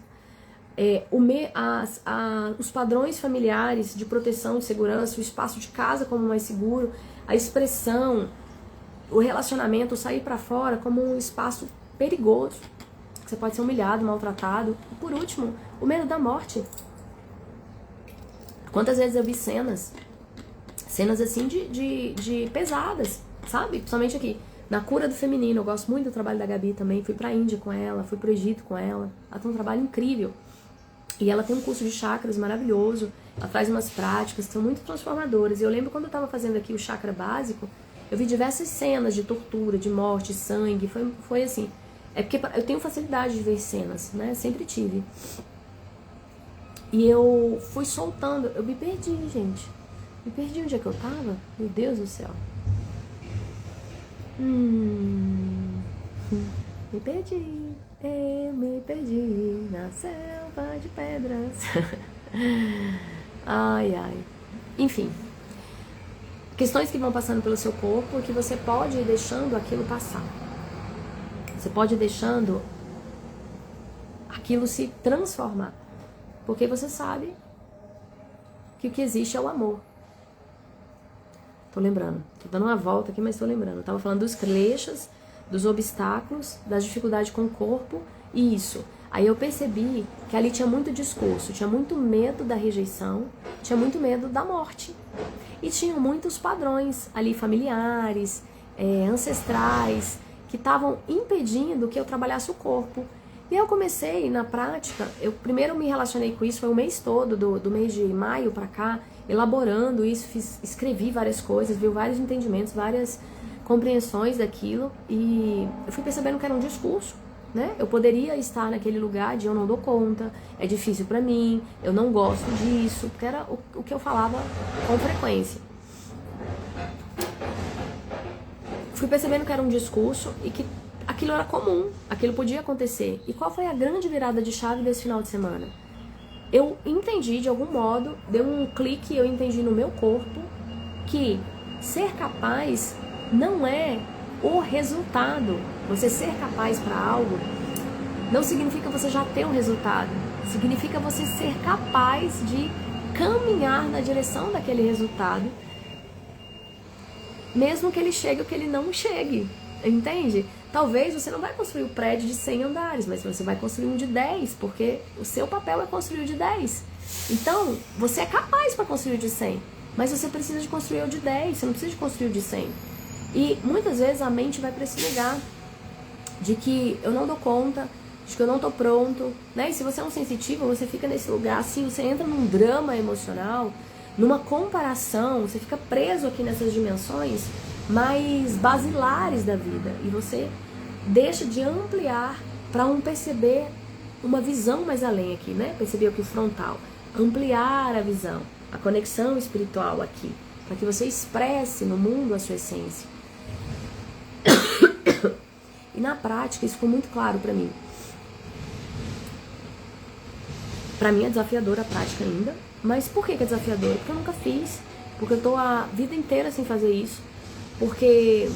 Os padrões familiares de proteção, de segurança, o espaço de casa como mais seguro, a expressão, o relacionamento, o sair para fora como um espaço perigoso, que você pode ser humilhado, maltratado. E por último, o medo da morte. Quantas vezes eu vi cenas assim de pesadas, sabe? Principalmente aqui, na cura do feminino. Eu gosto muito do trabalho da Gabi também. Fui pra Índia com ela, fui pro Egito com ela. Ela tem um trabalho incrível. E ela tem um curso de chakras maravilhoso. Ela traz umas práticas que são muito transformadoras. E eu lembro quando eu tava fazendo aqui o chakra básico, eu vi diversas cenas de tortura, de morte, sangue. Foi assim. É porque eu tenho facilidade de ver cenas, né? Sempre tive. E eu fui soltando, eu me perdi, gente. Me perdi onde é que eu tava? Meu Deus do céu. Me perdi, eu me perdi na selva. tampa de pedras. Ai, ai. Enfim. Questões que vão passando pelo seu corpo e que você pode ir deixando aquilo passar. Você pode ir deixando aquilo se transformar. Porque você sabe que o que existe é o amor. Tô lembrando. Tô dando uma volta aqui, mas tô lembrando. Eu tava falando dos kleshas, dos obstáculos, das dificuldades com o corpo e isso. Aí eu percebi que ali tinha muito discurso, tinha muito medo da rejeição, tinha muito medo da morte. E tinham muitos padrões ali familiares, ancestrais, que estavam impedindo que eu trabalhasse o corpo. E aí eu comecei, na prática, eu primeiro me relacionei com isso, foi o mês todo, do mês de maio pra cá, elaborando isso, escrevi várias coisas, vi vários entendimentos, várias compreensões daquilo, e eu fui percebendo que era um discurso, né? Eu poderia estar naquele lugar de eu não dou conta, é difícil pra mim, eu não gosto disso, porque era o que eu falava com frequência. Fui percebendo que era um discurso e que aquilo era comum, aquilo podia acontecer. E qual foi a grande virada de chave desse final de semana? Eu entendi de algum modo, deu um clique, eu entendi no meu corpo que ser capaz não é o resultado. Você ser capaz para algo não significa você já ter um resultado. Significa você ser capaz de caminhar na direção daquele resultado, mesmo que ele chegue ou que ele não chegue. Entende? Talvez você não vai construir um prédio de 100 andares, mas você vai construir um de 10, porque o seu papel é construir o de 10. Então, você é capaz para construir o de 100, mas você precisa de construir o de 10, você não precisa de construir o de 100. E muitas vezes a mente vai para esse lugar de que eu não dou conta, de que eu não estou pronto, né? E se você é um sensitivo, você fica nesse lugar assim, você entra num drama emocional, numa comparação, você fica preso aqui nessas dimensões mais basilares da vida, e você deixa de ampliar para perceber uma visão mais além aqui, né? Perceber o que é frontal, ampliar a visão, a conexão espiritual aqui, para que você expresse no mundo a sua essência. E na prática isso ficou muito claro para mim. Para mim é desafiadora a prática ainda, mas por que é desafiadora? Porque eu nunca fiz, porque eu tô a vida inteira sem fazer isso. Porque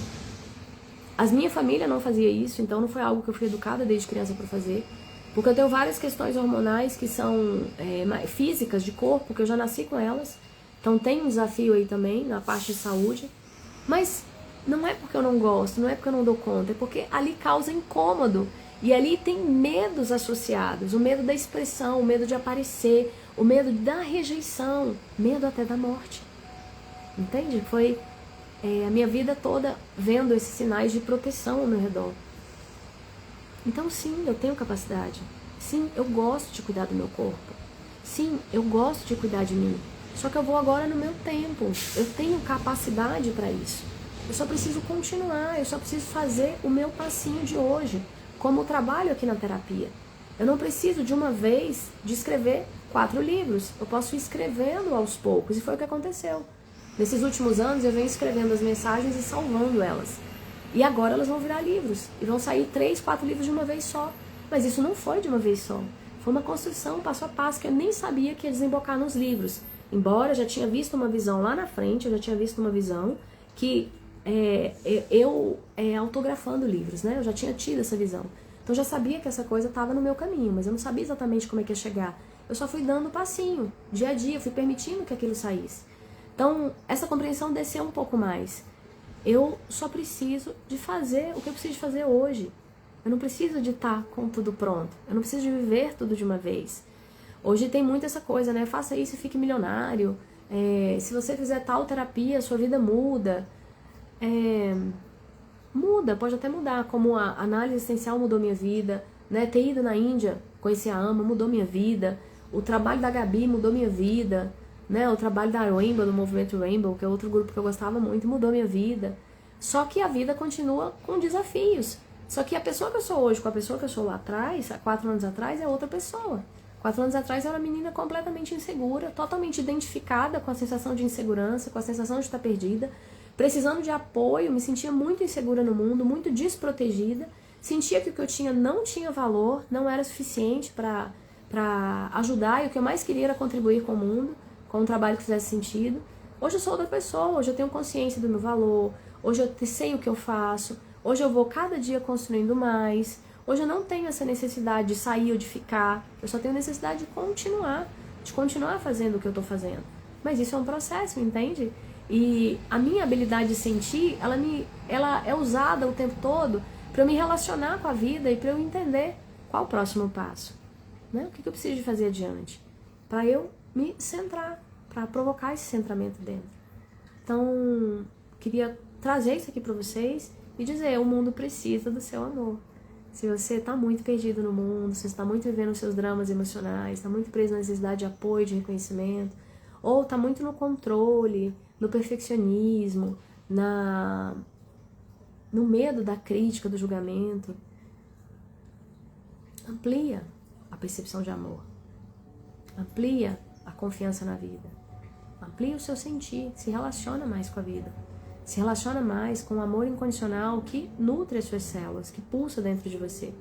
a minha família não fazia isso, então não foi algo que eu fui educada desde criança para fazer. Porque eu tenho várias questões hormonais que são físicas, de corpo, que eu já nasci com elas. Então tem um desafio aí também, na parte de saúde. Mas não é porque eu não gosto, não é porque eu não dou conta, é porque ali causa incômodo. E ali tem medos associados, o medo da expressão, o medo de aparecer, o medo da rejeição, medo até da morte. Entende? Foi a minha vida toda vendo esses sinais de proteção ao meu redor. Então sim, eu tenho capacidade. Sim, eu gosto de cuidar do meu corpo. Sim, eu gosto de cuidar de mim. Só que eu vou agora no meu tempo. Eu tenho capacidade para isso. Eu só preciso continuar, eu só preciso fazer o meu passinho de hoje, como eu trabalho aqui na terapia. Eu não preciso de uma vez de escrever 4 livros. Eu posso ir escrevendo aos poucos, e foi o que aconteceu. Nesses últimos anos eu venho escrevendo as mensagens e salvando elas. E agora elas vão virar livros. E vão sair 3, 4 livros de uma vez só. Mas isso não foi de uma vez só. Foi uma construção passo a passo que eu nem sabia que ia desembocar nos livros. Embora eu já tinha visto uma visão lá na frente, eu já tinha visto uma visão que eu autografando livros, né? Eu já tinha tido essa visão. Então eu já sabia que essa coisa estava no meu caminho, mas eu não sabia exatamente como é que ia chegar. Eu só fui dando passinho, dia a dia, fui permitindo que aquilo saísse. Então, essa compreensão desceu um pouco mais. Eu só preciso de fazer o que eu preciso de fazer hoje. Eu não preciso de estar com tudo pronto. Eu não preciso de viver tudo de uma vez. Hoje tem muito essa coisa, né? Faça isso e fique milionário. Se você fizer tal terapia, sua vida muda. Muda, pode até mudar. Como a análise existencial mudou minha vida, né? Ter ido na Índia, conhecer a AMA, mudou minha vida. O trabalho da Gabi mudou minha vida. Né, o trabalho da Rainbow, do movimento Rainbow, que é outro grupo que eu gostava muito, mudou minha vida. Só que a vida continua com desafios. Só que a pessoa que eu sou hoje com a pessoa que eu sou lá atrás, há 4 anos atrás, é outra pessoa. 4 anos atrás eu era uma menina completamente insegura, totalmente identificada com a sensação de insegurança, com a sensação de estar perdida, precisando de apoio, me sentia muito insegura no mundo, muito desprotegida, sentia que o que eu tinha não tinha valor, não era suficiente para para ajudar, e o que eu mais queria era contribuir com o mundo, com um trabalho que fizesse sentido. Hoje eu sou outra pessoa, hoje eu tenho consciência do meu valor, hoje eu sei o que eu faço, hoje eu vou cada dia construindo mais, hoje eu não tenho essa necessidade de sair ou de ficar, eu só tenho necessidade de continuar fazendo o que eu estou fazendo. Mas isso é um processo, entende? E a minha habilidade de sentir, ela é usada o tempo todo para eu me relacionar com a vida e para eu entender qual o próximo passo, né? O que eu preciso de fazer adiante, para eu me centrar, para provocar esse centramento dentro. Então, queria trazer isso aqui para vocês e dizer, o mundo precisa do seu amor. Se você está muito perdido no mundo, se você está muito vivendo os seus dramas emocionais, está muito preso na necessidade de apoio, de reconhecimento, ou está muito no controle, no perfeccionismo, no medo da crítica, do julgamento, amplia a percepção de amor, amplia a confiança na vida, amplia o seu sentir, se relaciona mais com a vida, se relaciona mais com o amor incondicional que nutre as suas células, que pulsa dentro de você.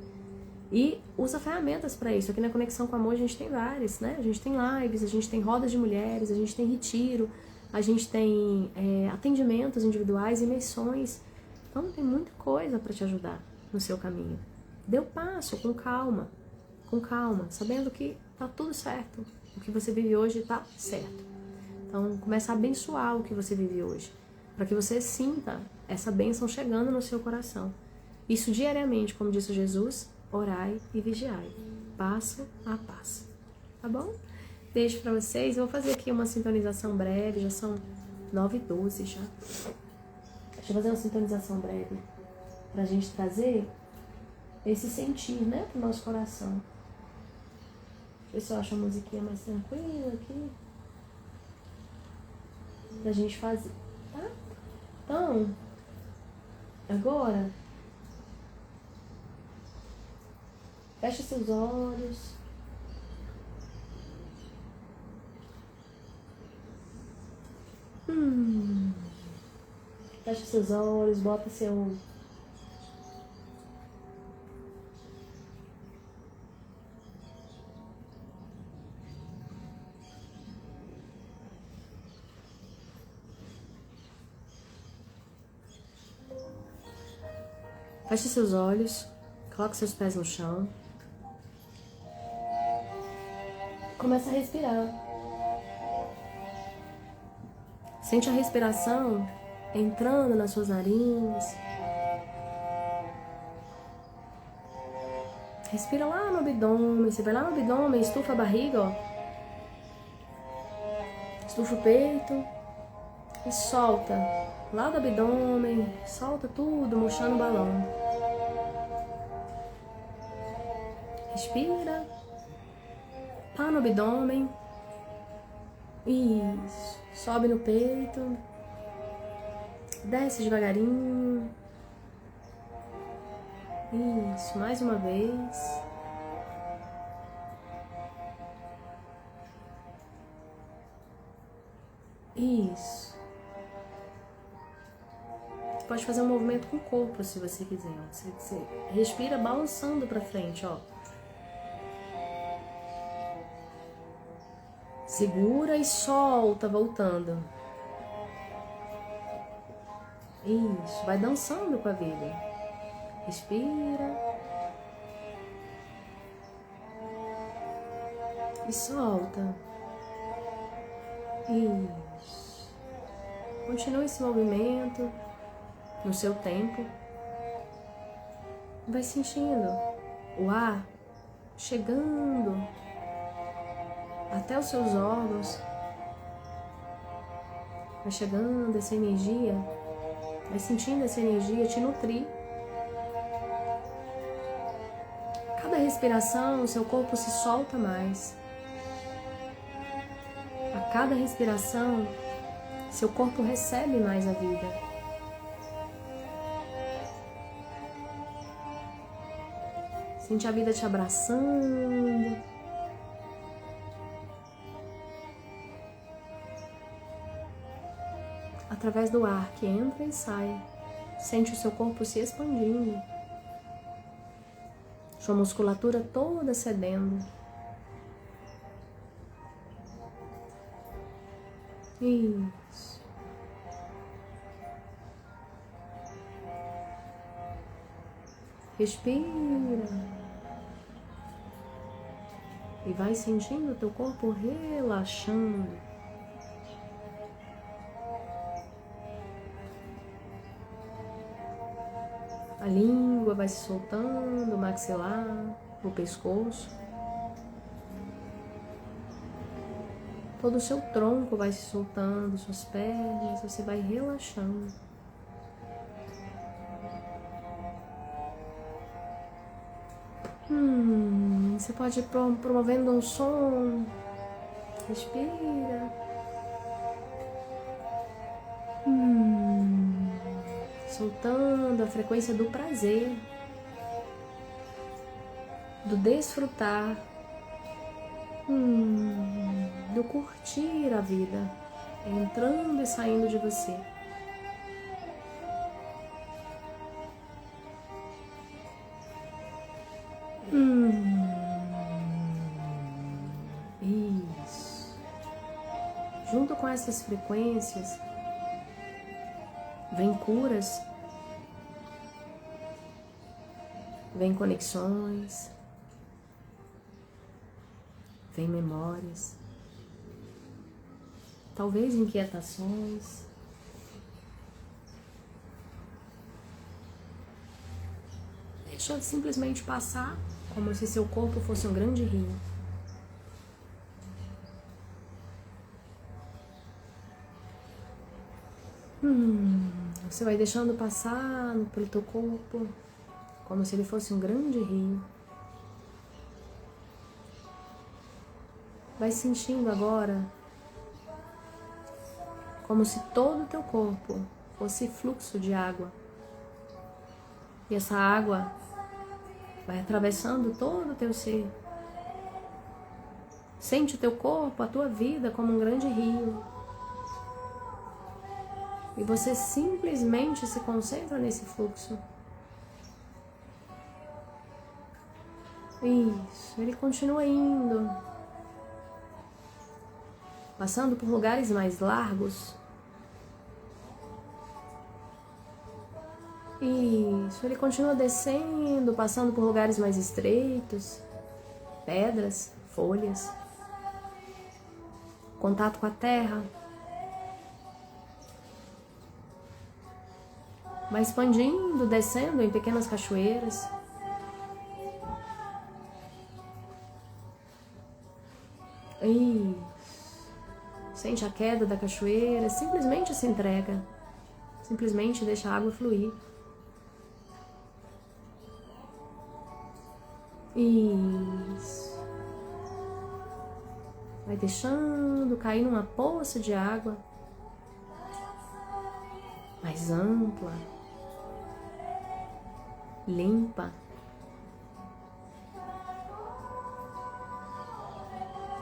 E usa ferramentas para isso. Aqui na Conexão com Amor a gente tem várias, né? A gente tem lives, a gente tem rodas de mulheres, a gente tem retiro, a gente tem atendimentos individuais, imersões. Então tem muita coisa para te ajudar no seu caminho. Dê o passo com calma, sabendo que tá tudo certo. O que você vive hoje tá certo. Então começa a abençoar o que você vive hoje, para que você sinta essa bênção chegando no seu coração. Isso diariamente, como disse Jesus, orai e vigiai, passo a passo. Tá bom? Beijo pra vocês. Eu vou fazer aqui uma sintonização breve, já são 9h12 já. Deixa eu fazer uma sintonização breve pra gente trazer esse sentir, né, pro nosso coração. Deixa eu ver se eu acho uma musiquinha mais tranquila aqui pra gente fazer, tá? Então, agora, feche seus olhos. Feche seus olhos, bota seu... Feche seus olhos, coloque seus pés no chão. Começa a respirar. Sente a respiração entrando nas suas narinas. Respira lá no abdômen. Você vai lá no abdômen, estufa a barriga, ó. Estufa o peito e solta. Lá do abdômen, solta tudo, murchando o balão. Respira. Pá no abdômen. Isso. Sobe no peito. Desce devagarinho. Isso. Mais uma vez. Isso. Você pode fazer um movimento com o corpo se você quiser. Você respira balançando pra frente, ó. Segura e solta, voltando. Isso, vai dançando com a vida. Respira. E solta. Isso. Continue esse movimento no seu tempo. Vai sentindo o ar chegando até os seus órgãos. Vai chegando essa energia, vai sentindo essa energia te nutrir. Cada respiração, o seu corpo se solta mais. A cada respiração, seu corpo recebe mais a vida. Sente a vida te abraçando. Através do ar que entra e sai, sente o seu corpo se expandindo, sua musculatura toda cedendo, Isso. Respira. E vai sentindo o teu corpo relaxando. A língua vai se soltando, o maxilar, o pescoço. Todo o seu tronco vai se soltando, suas pernas, você vai relaxando. Você pode ir promovendo um som. Respira. Soltando a frequência do prazer, do desfrutar, do curtir a vida, entrando e saindo de você. Isso. Junto com essas frequências, vem curas, vem conexões, vem memórias, talvez inquietações. Deixa simplesmente passar, como se seu corpo fosse um grande rio. Você vai deixando passar pelo teu corpo, como se ele fosse um grande rio. Vai sentindo agora como se todo o teu corpo fosse fluxo de água. E essa água vai atravessando todo o teu ser. Sente o teu corpo, a tua vida como um grande rio. E você simplesmente se concentra nesse fluxo. Isso, ele continua indo, passando por lugares mais largos. Isso, ele continua descendo, passando por lugares mais estreitos, pedras, folhas, contato com a terra. Vai expandindo, descendo em pequenas cachoeiras. Isso. Sente a queda da cachoeira, simplesmente se entrega. Simplesmente deixa a água fluir. Isso. Vai deixando cair numa poça de água mais ampla, limpa.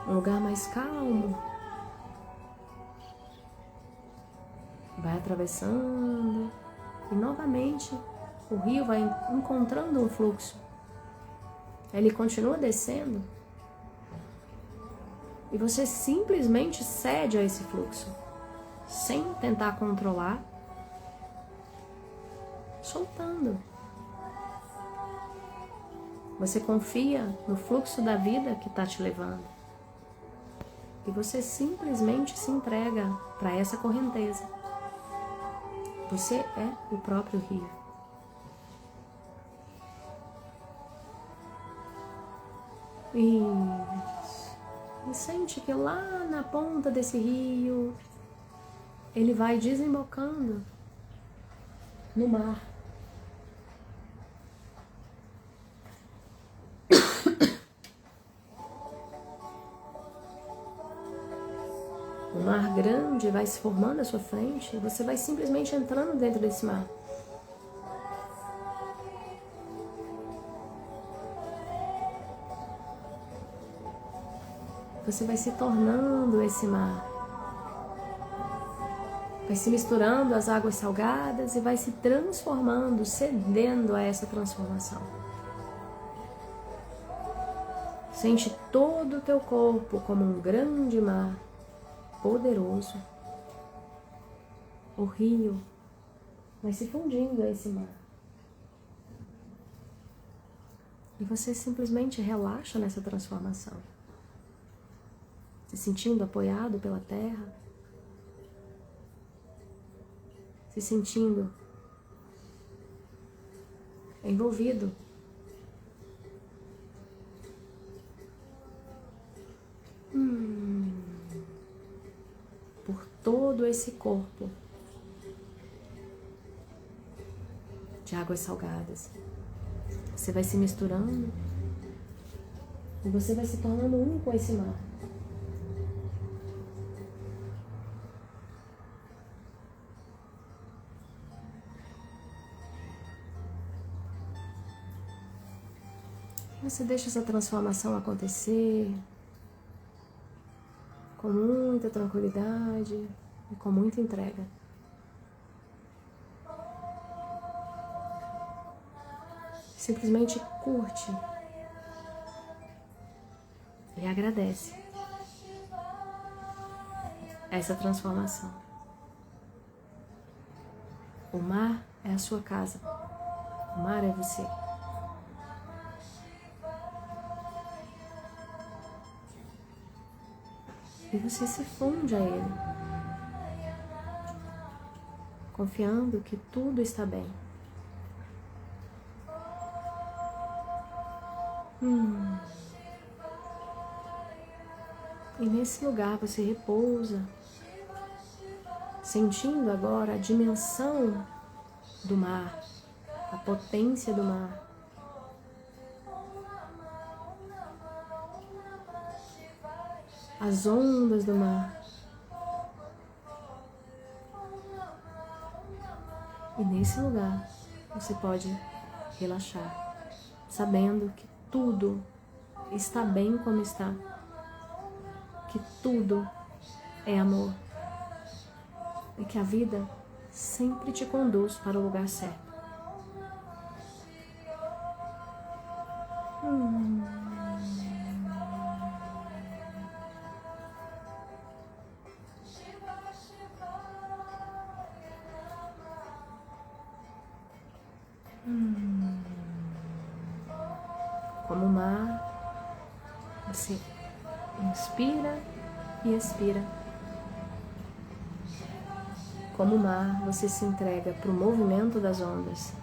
Um lugar mais calmo. Vai atravessando e novamente o rio vai encontrando um fluxo. Ele continua descendo e você simplesmente cede a esse fluxo, sem tentar controlar, soltando. Você confia no fluxo da vida que está te levando. E você simplesmente se entrega para essa correnteza. Você é o próprio rio. Isso. E sente que lá na ponta desse rio, ele vai desembocando no mar. Um mar grande vai se formando à sua frente e você vai simplesmente entrando dentro desse mar. Você vai se tornando esse mar. Vai se misturando às águas salgadas e vai se transformando, cedendo a essa transformação. Sente todo o teu corpo como um grande mar poderoso, o rio vai se fundindo a esse mar. E você simplesmente relaxa nessa transformação, se sentindo apoiado pela terra, se sentindo envolvido por todo esse corpo de águas salgadas. Você vai se misturando e você vai se tornando um com esse mar. Você deixa essa transformação acontecer com muita tranquilidade e com muita entrega. Simplesmente curte e agradece essa transformação. O mar é a sua casa. O mar é você. E você se funde a ele, confiando que tudo está bem. E nesse lugar você repousa, sentindo agora a dimensão do mar, a potência do mar. As ondas do mar. E nesse lugar você pode relaxar, sabendo que tudo está bem como está, que tudo é amor e que a vida sempre te conduz para o lugar certo. Como o mar, você inspira e expira. Como o mar, você se entrega para o movimento das ondas.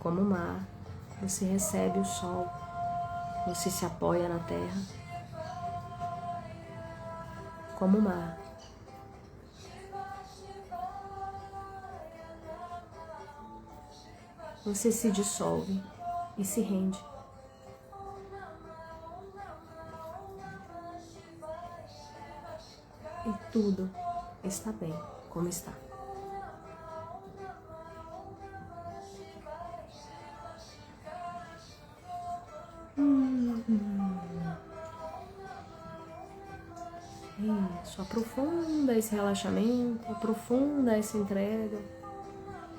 Como o mar, você recebe o sol, você se apoia na terra. Como o mar, você se dissolve e se rende. E tudo está bem como está. Isso, aprofunda esse relaxamento, aprofunda essa entrega,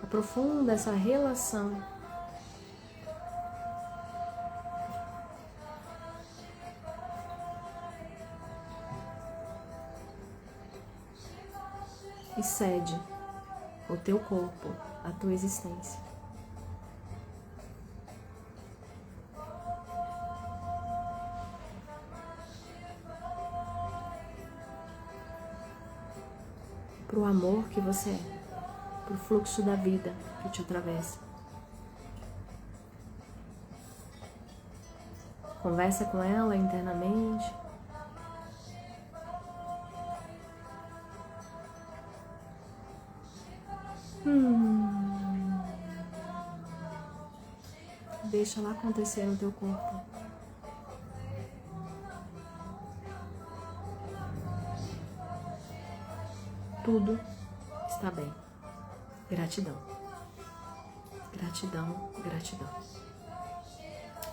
aprofunda essa relação. E cede o teu corpo, a tua existência. Para o amor que você é, para o fluxo da vida que te atravessa. Conversa com ela internamente. Deixa ela acontecer no teu corpo. Tudo está bem. Gratidão. Gratidão, gratidão.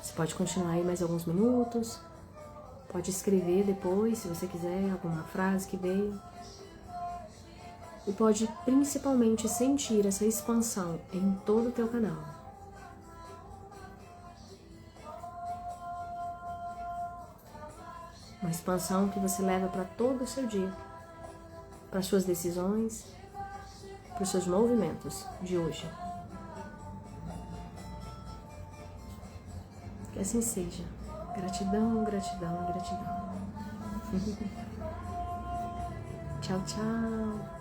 Você pode continuar aí mais alguns minutos. Pode escrever depois, se você quiser, alguma frase que veio. E pode principalmente sentir essa expansão em todo o teu canal. Uma expansão que você leva para todo o seu dia. para as suas decisões, para os seus movimentos de hoje. Que assim seja. Gratidão, gratidão, gratidão. Tchau, tchau.